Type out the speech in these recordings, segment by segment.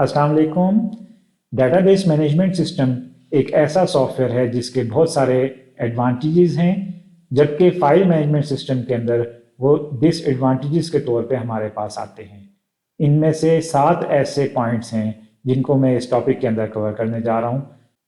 अस्सलाम वालेकुम। Database management system एक ऐसा सॉफ्टवेयर है जिसके बहुत सारे एडवांटेजेस हैं, जबकि फाइल मैनेजमेंट सिस्टम के अंदर वो डिसएडवांटेजेस के तौर पे हमारे पास आते हैं। इनमें से 7 ऐसे पॉइंट्स हैं जिनको मैं इस टॉपिक के अंदर कवर करने जा रहा हूँ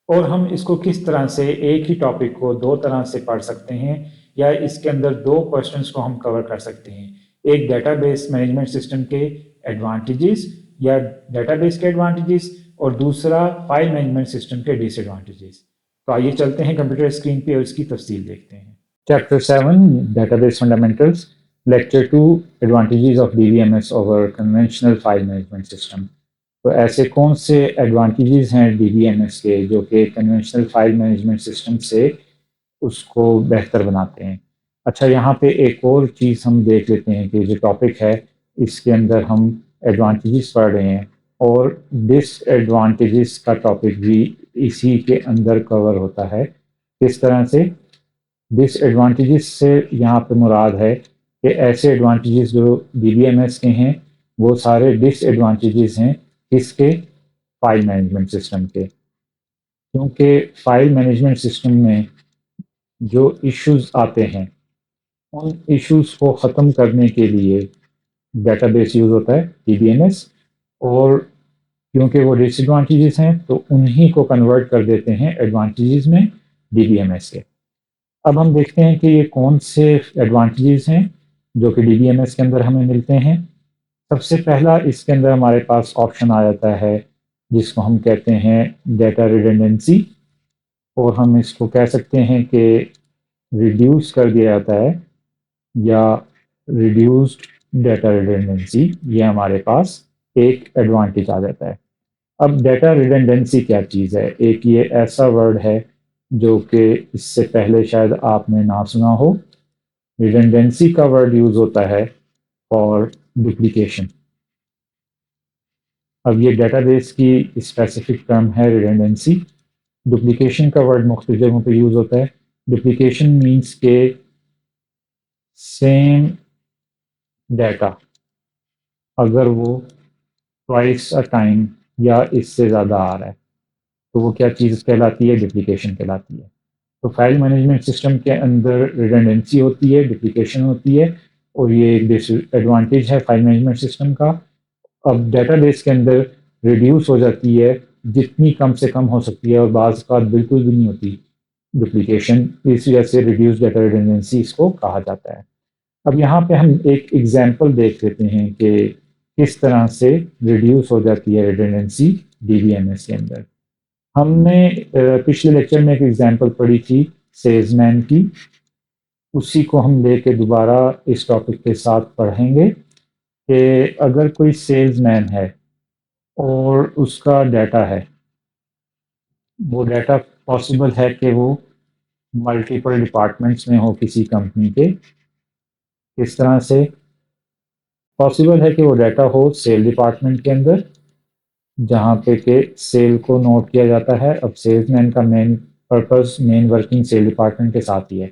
और हम इसको किस तरह से एक ही टॉपिक को दो तरह से पढ़ सकते हैं या इसके अंदर दो क्वेश्चंस को हम कवर कर सकते हैं। एक डेटाबेस मैनेजमेंट सिस्टम के एडवांटेजेस या डेटाबेस के एडवांटेजेस और दूसरा फाइल मैनेजमेंट सिस्टम के डिसएडवांटेजेस। तो आइए चलते हैं कंप्यूटर स्क्रीन पे और इसकी तफसील देखते हैं। Chapter 7 database fundamentals, lecture 2 advantages of DBMS over conventional file management system. तो ऐसे कौन से एडवांटेजेस हैं डीबीएमएस के जो कि कन्वेंशनल फाइल मैनेजमेंट सिस्टम से उसको बेहतर बनाते हैं। अच्छा, यहाँ पे एक और चीज़ हम देख लेते हैं कि जो टॉपिक है इसके अंदर हम एडवांटेजेस पढ़ रहे हैं और डिसएडवांटेजेस का टॉपिक भी इसी के अंदर कवर होता है। किस तरह से डिसएडवांटेजेस से यहाँ पे मुराद है कि ऐसे एडवांटेजेस जो डीबीएमएस के हैं वो सारे डिसएडवांटेजेस हैं किसके, फाइल मैनेजमेंट सिस्टम के। क्योंकि फाइल मैनेजमेंट सिस्टम में जो इश्यूज आते हैं उन इश्यूज को ख़त्म करने के लिए डेटाबेस यूज़ होता है डीबीएमएस, और क्योंकि वो डिसएडवांटेजेस हैं तो उन्हीं को कन्वर्ट कर देते हैं एडवांटेजेस में डीबीएमएस के। अब हम देखते हैं कि ये कौन से एडवांटेजेस हैं जो कि डीबीएमएस के अंदर हमें मिलते हैं। सबसे पहला इसके अंदर हमारे पास ऑप्शन आ जाता है जिसको हम कहते हैं डेटा रिडंडेंसी, और हम इसको कह सकते हैं कि रिड्यूस कर दिया जाता है या रिड्यूस्ड डेटा रिडंडेंसी, ये हमारे पास एक एडवांटेज आ जाता है। अब डेटा रिडंडेंसी क्या चीज़ है? एक ये ऐसा वर्ड है जो कि इससे पहले शायद आपने ना सुना हो। रिडंडेंसी का वर्ड यूज़ होता है फॉर डुप्लीकेशन। अब ये डेटाबेस की स्पेसिफिक टर्म है रिडंडेंसी। डुप्लीकेशन का वर्ड मुख्तलिफ जगहों पे यूज़ होता है। डुप्लीकेशन मीन्स के सेम डाटा अगर वो ट्वाइस अ टाइम या इससे ज़्यादा आ रहा है तो वो क्या चीज़ कहलाती है? डुप्लीकेशन कहलाती है। तो फाइल मैनेजमेंट सिस्टम के अंदर रिडंडेंसी होती है, डुप्लीकेशन होती है, और ये एक डिसएडवांटेज है फाइल मैनेजमेंट सिस्टम का। अब डेटाबेस के अंदर रिड्यूस हो जाती है जितनी कम से कम हो सकती है, और बाज़ का बिल्कुल भी नहीं होती डुप्लीकेशन, इस वजह से रिड्यूस डेटा रिडंडेंसी इसको कहा जाता है। अब यहाँ पे हम एक एग्जांपल देख लेते हैं कि किस तरह से रिड्यूस हो जाती है रिडंडेंसी डीबीएमएस के अंदर। हमने पिछले लेक्चर में एक एग्जांपल पढ़ी थी सेल्समैन की, उसी को हम लेके दोबारा इस टॉपिक के साथ पढ़ेंगे कि अगर कोई सेल्समैन है और उसका डाटा है, वो डाटा पॉसिबल है कि वो मल्टीपल डिपार्टमेंट्स में हो किसी कंपनी के। किस तरह से पॉसिबल है कि वो डाटा हो सेल डिपार्टमेंट के अंदर जहाँ पे के सेल को नोट किया जाता है। अब सेल्समैन का main purpose, main working sale department के साथ ही है।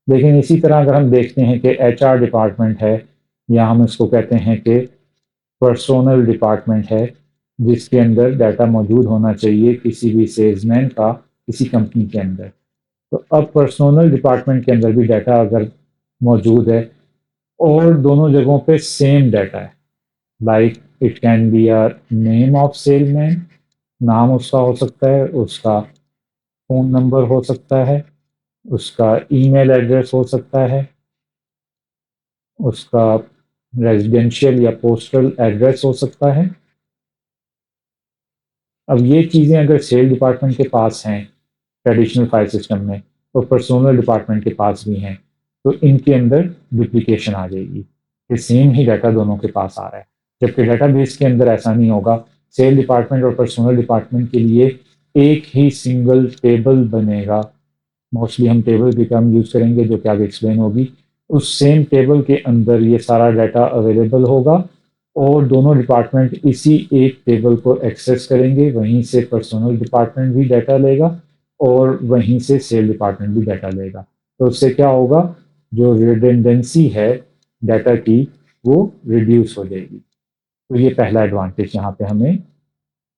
लेकिन इसी तरह अगर हम देखते हैं कि एचआर डिपार्टमेंट है, या हम इसको कहते हैं कि पर्सोनल डिपार्टमेंट है, जिसके अंदर डाटा मौजूद होना चाहिए किसी भी सेल्समैन का किसी कंपनी के अंदर। तो अब पर्सोनल डिपार्टमेंट के अंदर भी डाटा अगर मौजूद है और दोनों जगहों पे सेम डाटा है, like it can be a name of salesman, नाम उसका हो सकता है, उसका फ़ोन नंबर हो सकता है, उसका ईमेल एड्रेस हो सकता है, उसका रेजिडेंशियल या पोस्टल एड्रेस हो सकता है। अब ये चीज़ें अगर सेल डिपार्टमेंट के पास हैं ट्रेडिशनल फाइल सिस्टम में और पर्सोनल डिपार्टमेंट के पास भी हैं, तो इनके अंदर डुप्लीकेशन आ जाएगी कि सेम ही डाटा दोनों के पास आ रहा है। जबकि डाटाबेस के अंदर ऐसा नहीं होगा। सेल डिपार्टमेंट और पर्सोनल डिपार्टमेंट के लिए एक ही सिंगल टेबल बनेगा। मोस्टली हम टेबल की टर्म यूज़ करेंगे जो कि आगे एक्सप्लेन होगी। उस सेम टेबल के अंदर ये सारा डाटा अवेलेबल होगा और दोनों डिपार्टमेंट इसी एक टेबल को एक्सेस करेंगे। वहीं से पर्सनल डिपार्टमेंट भी डाटा लेगा और वहीं से सेल डिपार्टमेंट भी डाटा लेगा। तो उससे क्या होगा, जो रिडंडेंसी है डाटा की वो रिड्यूस हो जाएगी। तो ये पहला एडवांटेज यहाँ पे हमें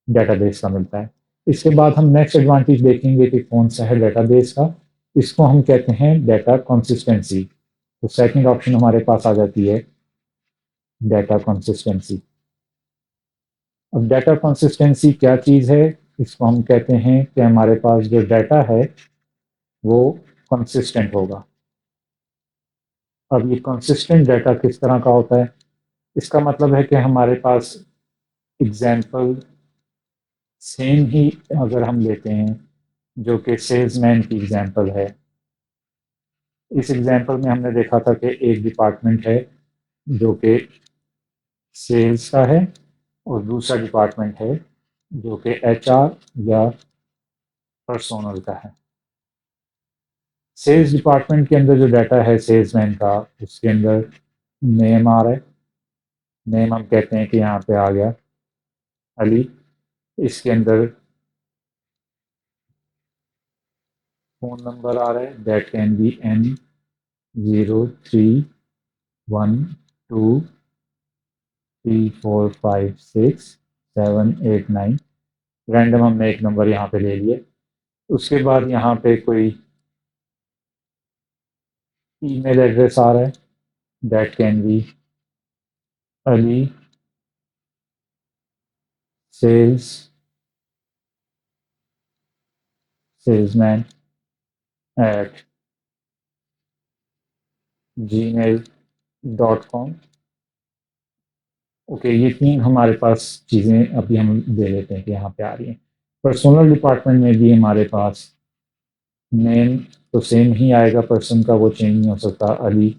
डेटाबेस का मिलता है। इसके बाद हम नेक्स्ट एडवांटेज देखेंगे कि कौन सा है डेटाबेस का। इसको हम कहते हैं डेटा कंसिस्टेंसी। तो सेकंड ऑप्शन हमारे पास आ जाती है डेटा कंसिस्टेंसी। अब डाटा कंसिस्टेंसी क्या चीज़ है? इसको हम कहते हैं कि हमारे पास जो डाटा है वो कंसिस्टेंट होगा। अब ये कंसिस्टेंट डाटा किस तरह का होता है? इसका मतलब है कि हमारे पास एग्जाम्पल सेम ही अगर हम लेते हैं, जो कि सेल्समैन की एग्जाम्पल है। इस एग्जाम्पल में हमने देखा था कि एक डिपार्टमेंट है जो कि सेल्स का है और दूसरा डिपार्टमेंट है जो कि एचआर या पर्सोनल का है। सेल्स डिपार्टमेंट के अंदर जो डाटा है सेल्समैन का, उसके अंदर नेम आ रहा है। नेम हम कहते हैं कि यहाँ पे आ गया अली। इसके अंदर फ़ोन नंबर आ रहा है, that can B N0312345678 9। Random हमने एक नंबर यहाँ पे ले लिए। उसके बाद यहाँ पे कोई ईमेल एड्रेस आ रहा है, that can be Ali salesman at gmail.com। Okay, ये तीन हमारे पास चीज़ें अभी हम दे लेते हैं कि यहाँ पे आ रही हैं। पर्सनल डिपार्टमेंट में भी हमारे पास नेम तो सेम ही आएगा पर्सन का, वो चेंज नहीं हो सकता, अली।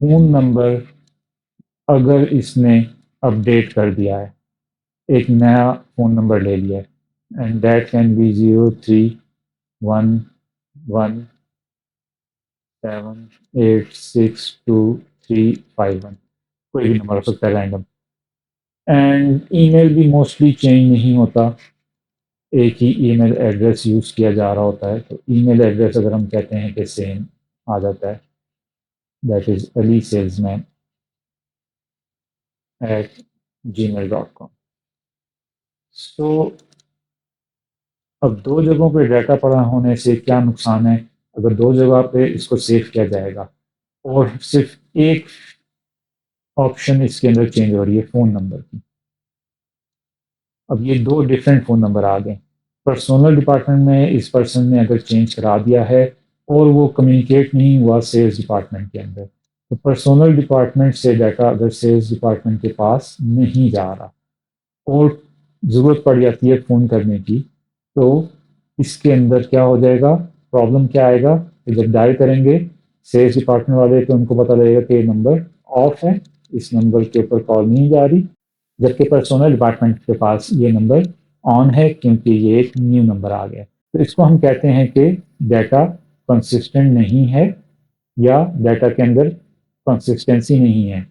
फ़ोन नंबर अगर इसने अपडेट कर दिया है, एक नया फ़ोन नंबर ले लिया है, एंड दैट कैन बी 0311786231। कोई भी नंबर हो सकता है रैंडम। एंड ईमेल भी मोस्टली चेंज नहीं होता, एक ही ईमेल एड्रेस यूज़ किया जा रहा होता है। तो ईमेल एड्रेस अगर हम कहते हैं कि सेम आ जाता है, that is Ali salesman at gmail.com। So अब दो जगहों पे डाटा पड़ा होने से क्या नुकसान है? अगर दो जगह पे इसको सेव किया जाएगा और सिर्फ एक ऑप्शन इसके अंदर चेंज हो रही है फ़ोन नंबर की। अब ये दो डिफरेंट फ़ोन नंबर आ गए। पर्सनल डिपार्टमेंट में इस पर्सन ने अगर चेंज करा दिया है और वो कम्युनिकेट नहीं हुआ सेल्स डिपार्टमेंट के अंदर, तो पर्सनल डिपार्टमेंट से डाटा अगर सेल्स डिपार्टमेंट के पास नहीं जा रहा और ज़रूरत पड़ जाती है फ़ोन करने की, तो इसके अंदर क्या हो जाएगा, प्रॉब्लम क्या आएगा कि जब डायल करेंगे सेल्स डिपार्टमेंट वाले, तो उनको पता लगेगा कि ये नंबर ऑफ है, इस नंबर के ऊपर कॉल नहीं जा रही। जबकि पर्सनल डिपार्टमेंट के पास ये नंबर ऑन है क्योंकि ये एक न्यू नंबर आ गया। तो इसको हम कहते हैं कि डाटा कंसिस्टेंट नहीं है या डाटा के अंदर कंसिस्टेंसी नहीं है।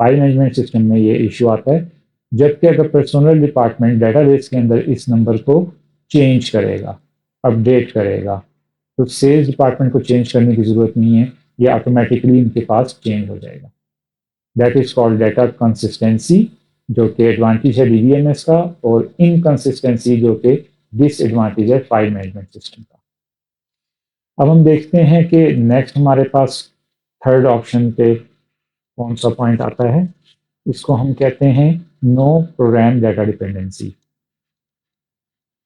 फाइल मैनेजमेंट सिस्टम में ये इश्यू आता है। जबकि अगर पर्सनल डिपार्टमेंट डाटाबेस के अंदर इस नंबर को चेंज करेगा, अपडेट करेगा, तो सेल्स डिपार्टमेंट को चेंज करने की ज़रूरत नहीं है, ये ऑटोमेटिकली इनके पास चेंज हो जाएगा। That is called data consistency, जो कि एडवांटेज है डीबीएमएस का, और इनकंसिस्टेंसी जो कि डिसएडवांटेज है फाइल मैनेजमेंट सिस्टम का। अब हम देखते हैं कि नेक्स्ट हमारे पास थर्ड ऑप्शन पे कौन सा पॉइंट आता है। इसको हम कहते हैं नो प्रोग्राम डाटा डिपेंडेंसी।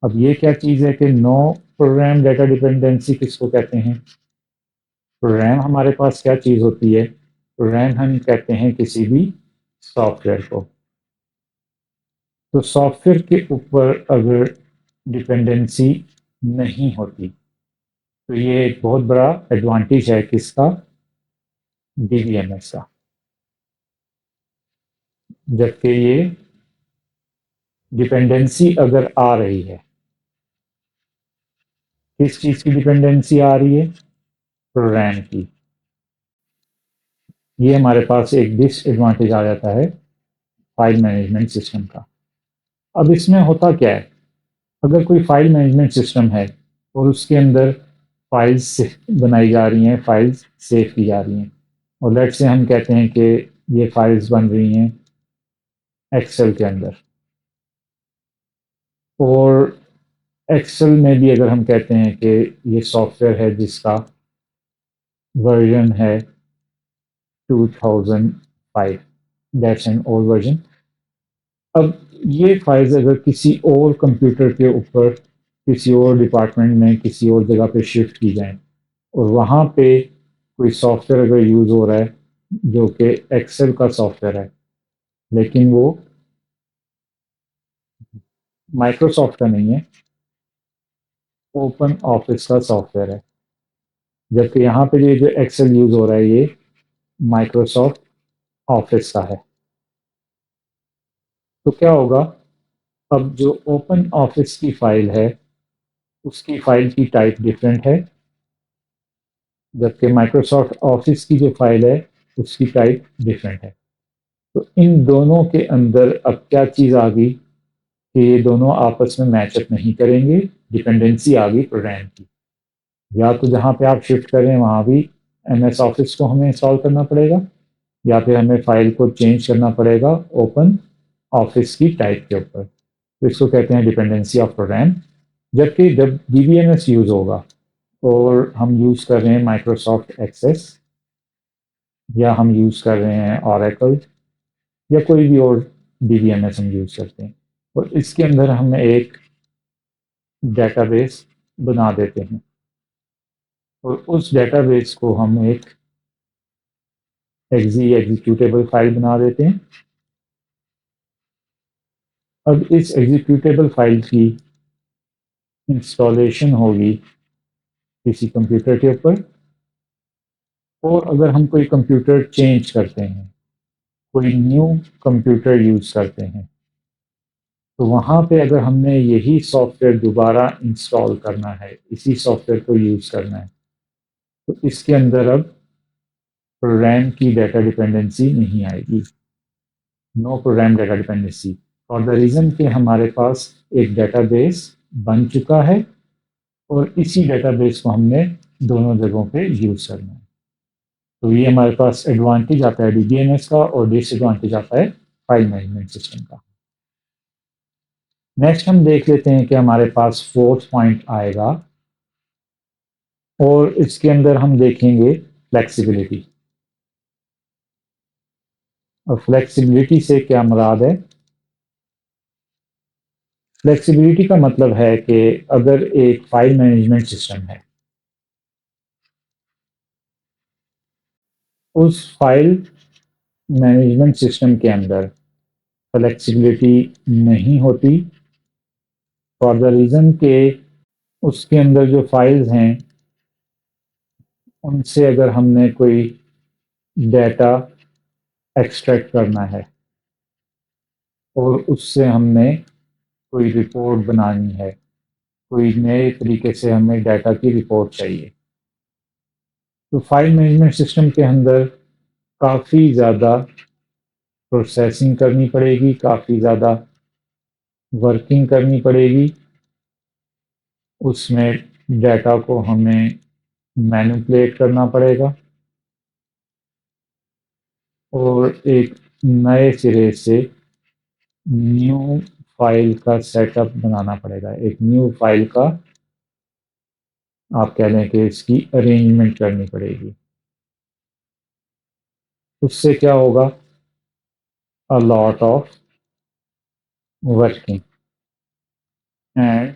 अब ये क्या चीज़ है कि नो प्रोग्राम डाटा डिपेंडेंसी किसको कहते हैं? प्रोग्राम हमारे पास क्या चीज़ होती है? प्रोग्राम हम कहते हैं किसी भी सॉफ्टवेयर को। तो सॉफ्टवेयर के ऊपर अगर डिपेंडेंसी नहीं होती, तो ये एक बहुत बड़ा एडवांटेज है किसका? डीबीएमएस का। जबकि ये डिपेंडेंसी अगर आ रही है, किस चीज़ की डिपेंडेंसी आ रही है? प्रोग्राम की। ये हमारे पास एक डिसएडवांटेज आ जाता है फाइल मैनेजमेंट सिस्टम का। अब इसमें होता क्या है, अगर कोई फाइल मैनेजमेंट सिस्टम है और उसके अंदर फाइल्स बनाई जा रही हैं, फाइल्स सेव की जा रही हैं, और लेट से हम कहते हैं कि ये फाइल्स बन रही हैं एक्सेल के अंदर। और एक्सेल में भी अगर हम कहते हैं कि ये सॉफ्टवेयर है जिसका वर्जन है 2005, दैट्स एन ओल्ड वर्जन। अब ये फाइल्स अगर किसी और कंप्यूटर के ऊपर, किसी और डिपार्टमेंट में, किसी और जगह पे शिफ्ट की जाएं और वहाँ पे कोई सॉफ्टवेयर अगर यूज़ हो रहा है जो कि एक्सेल का सॉफ्टवेयर है, लेकिन वो माइक्रोसॉफ्ट का नहीं है, ओपन ऑफिस का सॉफ्टवेयर है, जबकि यहाँ पे ये जो एक्सेल यूज़ हो रहा है ये माइक्रोसॉफ्ट ऑफिस का है। तो क्या होगा, अब जो ओपन ऑफिस की फाइल है उसकी फाइल की टाइप डिफरेंट है, जबकि माइक्रोसॉफ्ट ऑफिस की जो फाइल है उसकी टाइप डिफरेंट है। तो इन दोनों के अंदर अब क्या चीज़ आ गई कि ये दोनों आपस में मैचअप नहीं करेंगे, डिपेंडेंसी आ गई प्रोग्राम की। या तो जहाँ पे आप शिफ्ट करें वहाँ भी एम एस ऑफिस को हमें इंस्टॉल करना पड़ेगा, या फिर हमें फाइल को चेंज करना पड़ेगा ओपन ऑफिस की टाइप के ऊपर। तो इसको कहते हैं डिपेंडेंसी ऑफ प्रोग्राम। जबकि जब DBMS यूज़ होगा और हम यूज़ कर रहे हैं माइक्रोसॉफ्ट एक्सेस, या हम यूज़ कर रहे हैं ऑरेकल, या कोई भी और DBMS हम यूज़ करते हैं, और इसके अंदर हम एक डेटाबेस बना देते हैं और उस डेटाबेस को हम एक एग्जीक्यूटेबल फाइल बना देते हैं। अब इस एग्जीक्यूटेबल फाइल की इंस्टॉलेशन होगी किसी कंप्यूटर के ऊपर, और अगर हम कोई कंप्यूटर चेंज करते हैं, कोई न्यू कंप्यूटर यूज़ करते हैं, तो वहाँ पे अगर हमने यही सॉफ्टवेयर दोबारा इंस्टॉल करना है, इसी सॉफ्टवेयर को यूज़ करना है, तो इसके अंदर अब प्रोग्राम की डाटा डिपेंडेंसी नहीं आएगी, नो प्रोग्राम डाटा डिपेंडेंसी, और द रीज़न कि हमारे पास एक डेटाबेस बन चुका है और इसी डेटाबेस को हमने दोनों जगहों पे यूज़ करना है। तो ये हमारे पास एडवांटेज आता है DBMS का और डिसएडवांटेज आता है फाइल मैनेजमेंट सिस्टम का। नेक्स्ट हम देख लेते हैं कि हमारे पास फोर्थ पॉइंट आएगा और इसके अंदर हम देखेंगे फ्लेक्सिबिलिटी। और फ्लेक्सिबिलिटी से क्या मुराद है? फ्लेक्सिबिलिटी का मतलब है कि अगर एक फाइल मैनेजमेंट सिस्टम है, उस फाइल मैनेजमेंट सिस्टम के अंदर फ्लेक्सिबिलिटी नहीं होती, फॉर द रीज़न के उसके अंदर जो फाइल्स हैं उनसे अगर हमने कोई डाटा एक्सट्रैक्ट करना है और उससे हमने कोई रिपोर्ट बनानी है, कोई नए तरीके से हमें डाटा की रिपोर्ट चाहिए, तो फाइल मैनेजमेंट सिस्टम के अंदर काफ़ी ज़्यादा प्रोसेसिंग करनी पड़ेगी, काफ़ी ज़्यादा वर्किंग करनी पड़ेगी, उसमें डाटा को हमें मैनिपुलेट करना पड़ेगा और एक नए सिरे से न्यू फाइल का सेटअप बनाना पड़ेगा, एक न्यू फाइल का आप कह लें कि इसकी अरेंजमेंट करनी पड़ेगी। उससे क्या होगा? A lot of working, and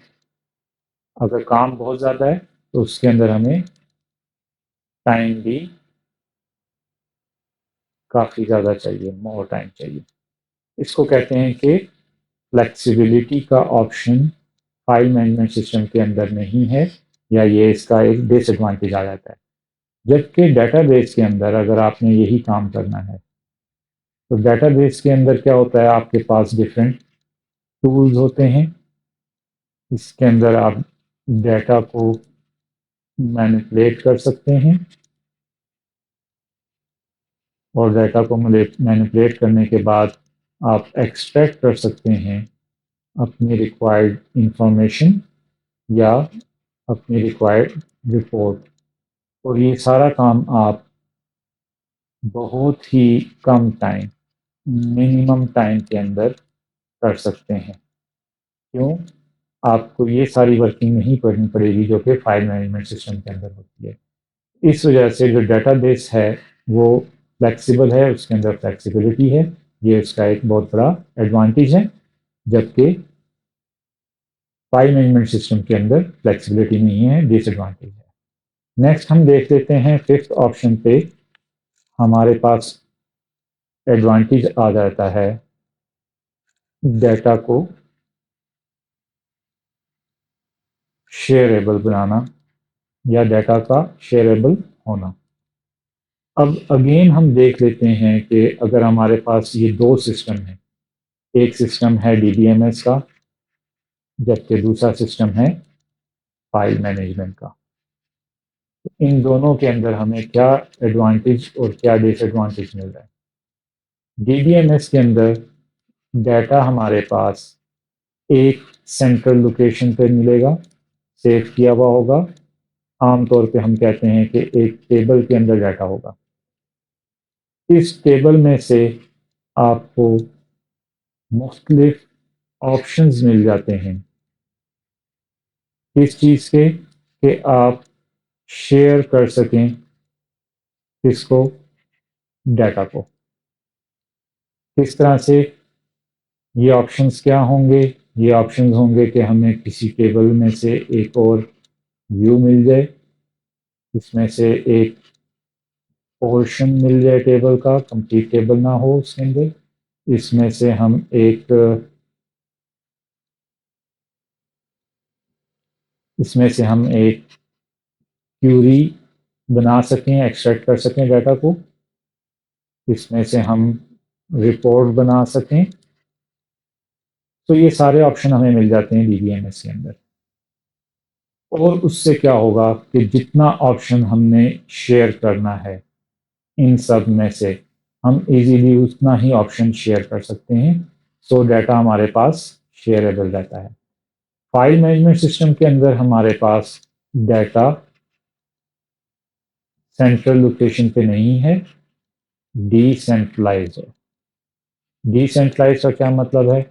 अगर काम बहुत ज़्यादा है तो उसके अंदर हमें टाइम भी काफ़ी ज़्यादा चाहिए, मोर टाइम चाहिए। इसको कहते हैं कि फ्लेक्सिबिलिटी का ऑप्शन फाइल मैनेजमेंट सिस्टम के अंदर नहीं है, या ये इसका एक डिसएडवांटेज आ जाता है। जबकि डेटाबेस के अंदर अगर आपने यही काम करना है, तो डेटाबेस के अंदर क्या होता है, आपके पास डिफरेंट टूल्स होते हैं, इसके अंदर आप डाटा को मैनिपुलेट कर सकते हैं और डाटा को मैनिपुलेट करने के बाद आप एक्सट्रैक्ट कर सकते हैं अपनी रिक्वायर्ड इंफॉर्मेशन या अपनी रिक्वायर्ड रिपोर्ट, और ये सारा काम आप बहुत ही कम टाइम, मिनिमम टाइम के अंदर कर सकते हैं। क्यों? आपको ये सारी वर्किंग नहीं करनी पड़ेगी जो कि फाइल मैनेजमेंट सिस्टम के अंदर होती है। इस वजह से जो डेटाबेस है वो फ्लेक्सिबल है, उसके अंदर फ्लेक्सिबिलिटी है, ये इसका एक बहुत बड़ा एडवांटेज है, जबकि फाइल मैनेजमेंट सिस्टम के अंदर फ्लेक्सिबिलिटी नहीं है, डिसएडवांटेज है। नेक्स्ट हम देख लेते हैं फिफ्थ ऑप्शन पे हमारे पास एडवांटेज आ जाता है डेटा को शेयरेबल बनाना या डेटा का शेयरेबल होना। अब अगेन हम देख लेते हैं कि अगर हमारे पास ये दो सिस्टम हैं, एक सिस्टम है डीबीएमएस का जबकि दूसरा सिस्टम है फाइल मैनेजमेंट का, तो इन दोनों के अंदर हमें क्या एडवांटेज और क्या डिसएडवांटेज मिल रहा है। डीबीएमएस के अंदर डाटा हमारे पास एक सेंट्रल लोकेशन पे मिलेगा, सेव किया हुआ होगा। आमतौर पे हम कहते हैं कि एक टेबल के अंदर डाटा होगा। इस टेबल में से आपको मुख्तलिफ ऑप्शंस मिल जाते हैं इस चीज़ के कि आप शेयर कर सकें किसको, डाटा को। किस तरह से ये ऑप्शंस क्या होंगे, ये ऑप्शंस होंगे कि हमें किसी टेबल में से एक और व्यू मिल जाए, इसमें से एक पोर्शन मिल जाए टेबल का, कंप्लीट टेबल ना हो उसके अंदर। इसमें से हम एक इसमें से हम एक क्यूरी बना सकें, एक्सट्रैक्ट कर सकें डाटा को। इसमें से हम रिपोर्ट बना सकें। तो ये सारे ऑप्शन हमें मिल जाते हैं डीबीएमएस के अंदर। और उससे क्या होगा कि जितना ऑप्शन हमने शेयर करना है इन सब में से हम इजीली उतना ही ऑप्शन शेयर कर सकते हैं, सो डाटा हमारे पास शेयरेबल रहता है। फाइल मैनेजमेंट सिस्टम के अंदर हमारे पास डाटा सेंट्रल लोकेशन पे नहीं है, डिसेंट्रलाइज है। डिसेंट्रलाइज का क्या मतलब है?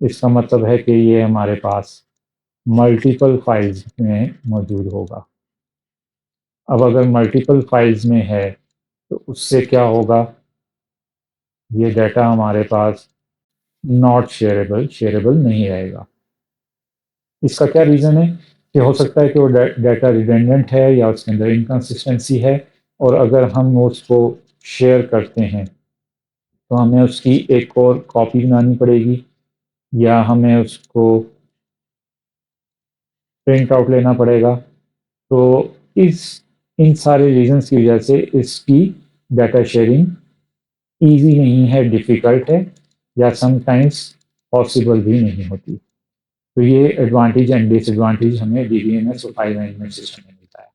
इसका मतलब है कि ये हमारे पास मल्टीपल फाइल्स में मौजूद होगा। अब अगर मल्टीपल फाइल्स में है तो उससे क्या होगा, ये डाटा हमारे पास नॉट शेयरेबल शेयरेबल नहीं रहेगा। इसका क्या रीज़न है कि हो सकता है कि वो डाटा रिडेंडेंट है या उसके अंदर इनकन्सिस्टेंसी है, और अगर हम उसको शेयर करते हैं तो हमें उसकी एक और कॉपी बनानी पड़ेगी या हमें उसको प्रिंट आउट लेना पड़ेगा। तो इस इन सारे रीजंस की वजह से इसकी डाटा शेयरिंग ईजी नहीं है, डिफ़िकल्ट है, या समटाइम्स पॉसिबल भी नहीं होती। तो ये एडवांटेज एंड डिसएडवांटेज हमें डीबीएमएस और फाइल मैनेजमेंट सिस्टम में मिलता है।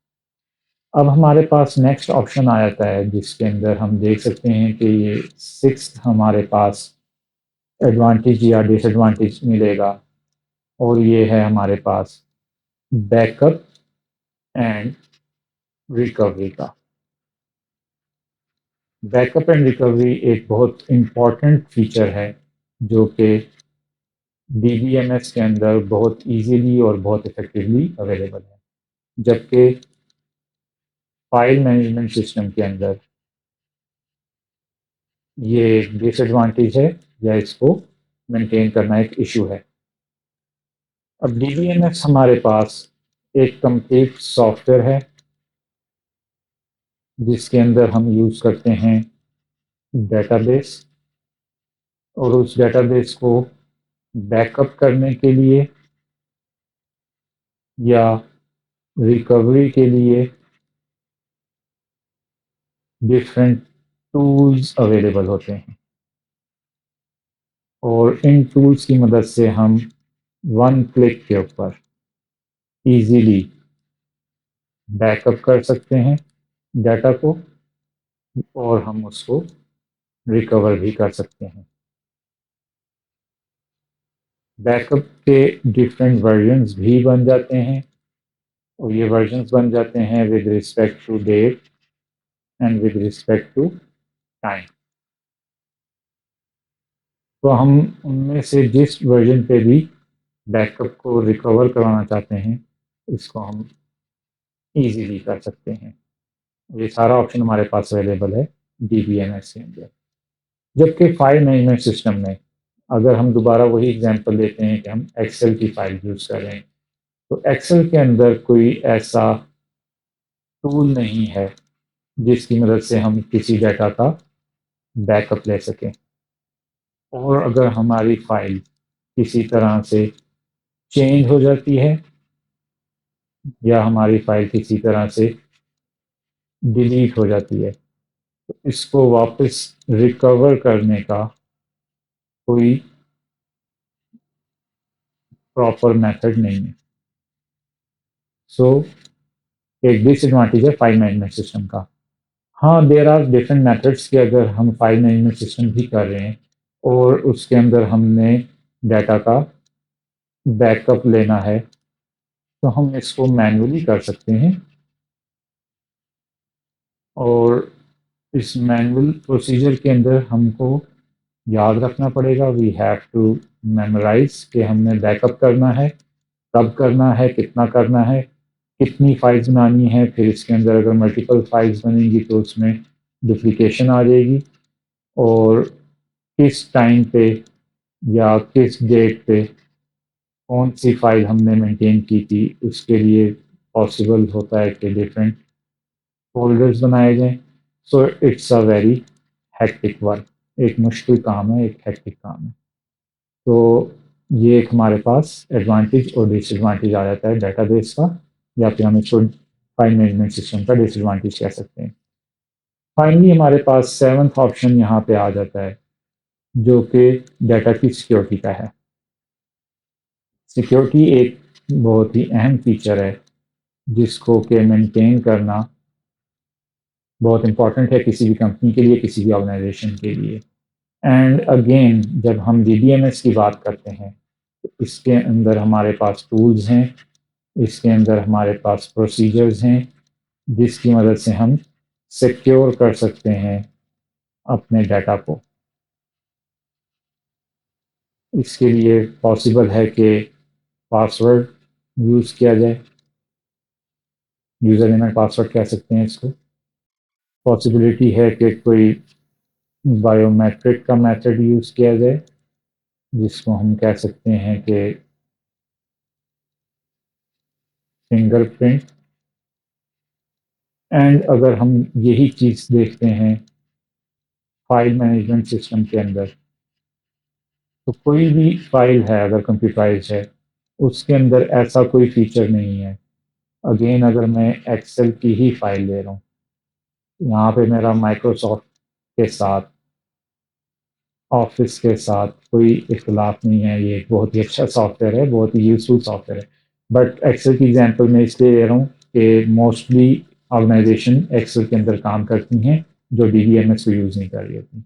अब हमारे पास नेक्स्ट ऑप्शन आ जाता है जिसके अंदर हम देख सकते हैं कि ये सिक्स्थ हमारे पास एडवांटेज या डिसएडवांटेज मिलेगा, और ये है हमारे पास बैकअप एंड रिकवरी का। बैकअप एंड रिकवरी एक बहुत इम्पॉर्टेंट फीचर है जो कि डीबीएमएस के अंदर बहुत इजीली और बहुत इफेक्टिवली अवेलेबल है, जबकि फाइल मैनेजमेंट सिस्टम के अंदर ये एक डिसएडवांटेज है या इसको मेंटेन करना एक इशू है। अब डीबीएमएस हमारे पास एक कंप्लीट सॉफ्टवेयर है जिसके अंदर हम यूज़ करते हैं डेटाबेस, और उस डेटाबेस को बैकअप करने के लिए या रिकवरी के लिए डिफरेंट टूल्स अवेलेबल होते हैं, और इन टूल्स की मदद से हम वन क्लिक के ऊपर इजीली बैकअप कर सकते हैं डाटा को, और हम उसको रिकवर भी कर सकते हैं। बैकअप के डिफरेंट वर्जन्स भी बन जाते हैं, और ये वर्जन्स बन जाते हैं with respect to date and with respect to time. तो हम उनमें से जिस वर्जन पे भी बैकअप को रिकवर करवाना चाहते हैं, इसको हम ईज़िली कर सकते हैं। ये सारा ऑप्शन हमारे पास अवेलेबल है DBMS के अंदर। जबकि फाइल मैनेजमेंट सिस्टम में अगर हम दोबारा वही एग्जांपल लेते हैं कि हम एक्सेल की फाइल यूज़ कर रहे हैं, तो एक्सेल के अंदर कोई ऐसा टूल नहीं है जिसकी मदद से हम किसी डाटा का बैकअप ले सकें। और अगर हमारी फाइल किसी तरह से चेंज हो जाती है या हमारी फाइल किसी तरह से डिलीट हो जाती है, तो इसको वापस रिकवर करने का कोई प्रॉपर मेथड नहीं है। सो एक डिसएडवांटेज है फाइल मैनेजमेंट सिस्टम का। हाँ, देर आर डिफरेंट मेथड्स कि अगर हम फाइल मैनेजमेंट सिस्टम भी कर रहे हैं और उसके अंदर हमने डाटा का बैकअप लेना है, तो हम इसको मैन्युअली कर सकते हैं। और इस मैनुअल प्रोसीजर के अंदर हमको याद रखना पड़ेगा, वी हैव टू मेमोराइज कि हमने बैकअप करना है, कब करना है, कितना करना है, कितनी फाइल्स बनानी है। फिर इसके अंदर अगर मल्टीपल फाइल्स बनेंगी तो उसमें डुप्लीकेशन आ जाएगी, और किस टाइम पे या किस डेट पे कौन सी फाइल हमने मेंटेन की थी, उसके लिए पॉसिबल होता है कि डिफरेंट फोल्डर्स बनाए जाएं। So it's a very hectic work, एक मुश्किल काम है, एक हेक्टिक काम है। तो ये एक हमारे पास एडवांटेज और डिसएडवांटेज आ जाता है डेटाबेस का, या फिर हम इसको फाइल मैनेजमेंट सिस्टम का डिसएडवांटेज कह सकते हैं। फाइनली हमारे पास सेवंथ ऑप्शन यहाँ पे आ जाता है, जो कि डाटा की सिक्योरिटी का है। सिक्योरिटी एक बहुत ही अहम फीचर है जिसको कि मेंटेन करना बहुत इंपॉर्टेंट है किसी भी कंपनी के लिए, किसी भी ऑर्गेनाइजेशन के लिए। एंड अगेन जब हम DBMS की बात करते हैं, तो इसके अंदर हमारे पास टूल्स हैं, इसके अंदर हमारे पास प्रोसीजर्स हैं जिसकी मदद से हम सिक्योर कर सकते हैं अपने डाटा को। इसके लिए पॉसिबल है कि पासवर्ड यूज़ किया जाए, यूज़र नेम एंड पासवर्ड कह सकते हैं इसको। पॉसिबिलिटी है कि कोई बायोमेट्रिक का मेथड यूज़ किया जाए, जिसको हम कह सकते हैं कि फिंगरप्रिंट। एंड अगर हम यही चीज़ देखते हैं फाइल मैनेजमेंट सिस्टम के अंदर, तो कोई भी फाइल है अगर कंप्यूटराइज है, उसके अंदर ऐसा कोई फीचर नहीं है। अगेन अगर मैं एक्सेल की ही फाइल ले रहा हूँ, यहाँ पे मेरा माइक्रोसॉफ्ट के साथ, ऑफिस के साथ कोई इख्तलाफ नहीं है, ये एक बहुत ही अच्छा सॉफ्टवेयर है, बहुत ही यूजफुल सॉफ्टवेयर है। बट एक्सेल की एग्जांपल मैं इसलिए ले रहा हूँ कि मोस्टली ऑर्गेनाइजेशन एक्सेल के अंदर काम करती हैं जो DBMS को यूज़ नहीं कर रही होती।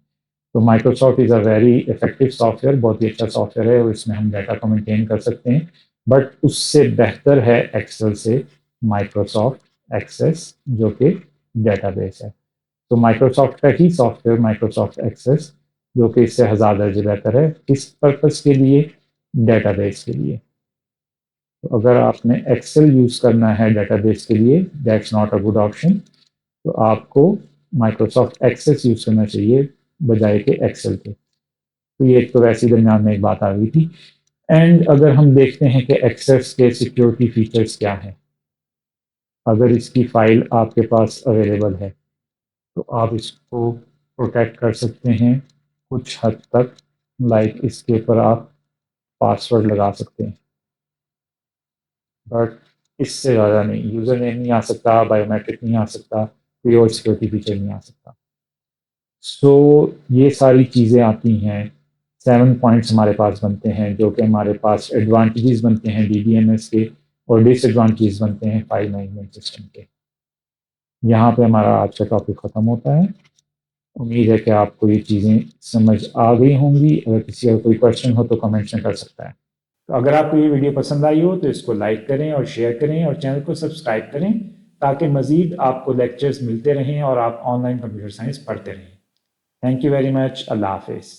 तो Microsoft is a very effective software, बहुत ही अच्छा सॉफ्टवेयर है और इसमें हम डाटा को मेंटेन कर सकते हैं। बट उससे बेहतर है एक्सेल से माइक्रोसॉफ्ट एक्सेस, जो कि डेटाबेस है। तो माइक्रोसॉफ्ट का ही सॉफ्टवेयर माइक्रोसॉफ्ट एक्सेस, जो कि इससे हज़ार दर्जे बेहतर है। किस पर्पज़ के लिए? डेटाबेस के लिए। तो अगर आपने एक्सेल यूज़ करना है डेटाबेस के लिए, that's not a good option. तो आपको माइक्रोसॉफ्ट एक्सेस यूज़ करना चाहिए बजाय के एक्सेल के। तो ये एक तो वैसे ही दरमियान में एक बात आ गई थी। एंड अगर हम देखते हैं कि एक्सेस के सिक्योरिटी फीचर्स क्या हैं, अगर इसकी फाइल आपके पास अवेलेबल है तो आप इसको प्रोटेक्ट कर सकते हैं कुछ हद तक। लाइक इसके ऊपर आप पासवर्ड लगा सकते हैं, बट इससे ज़्यादा नहीं। यूज़र नेम नहीं आ सकता, बायोमेट्रिक नहीं आ सकता, कोई और सिक्योरिटी फीचर नहीं आ सकता। सो ये सारी चीज़ें आती हैं, 7 पॉइंट्स हमारे पास बनते हैं जो कि हमारे पास एडवांटेजेस बनते हैं DBMS के, और डिसएडवांटेजेस बनते हैं फाइल मैनेजमेंट सिस्टम के। यहाँ पे हमारा आज का टॉपिक ख़त्म होता है। उम्मीद है कि आपको ये चीज़ें समझ आ गई होंगी। अगर किसी का कोई क्वेश्चन हो तो कमेंट्स में कर सकता है। तो अगर आपको ये वीडियो पसंद आई हो तो इसको लाइक करें और शेयर करें और चैनल को सब्सक्राइब करें, ताकि मज़ीद आपको लेक्चर्स मिलते रहें और आप ऑनलाइन कंप्यूटर साइंस पढ़ते रहें। Thank you very much. अल्लाह हाफिज़।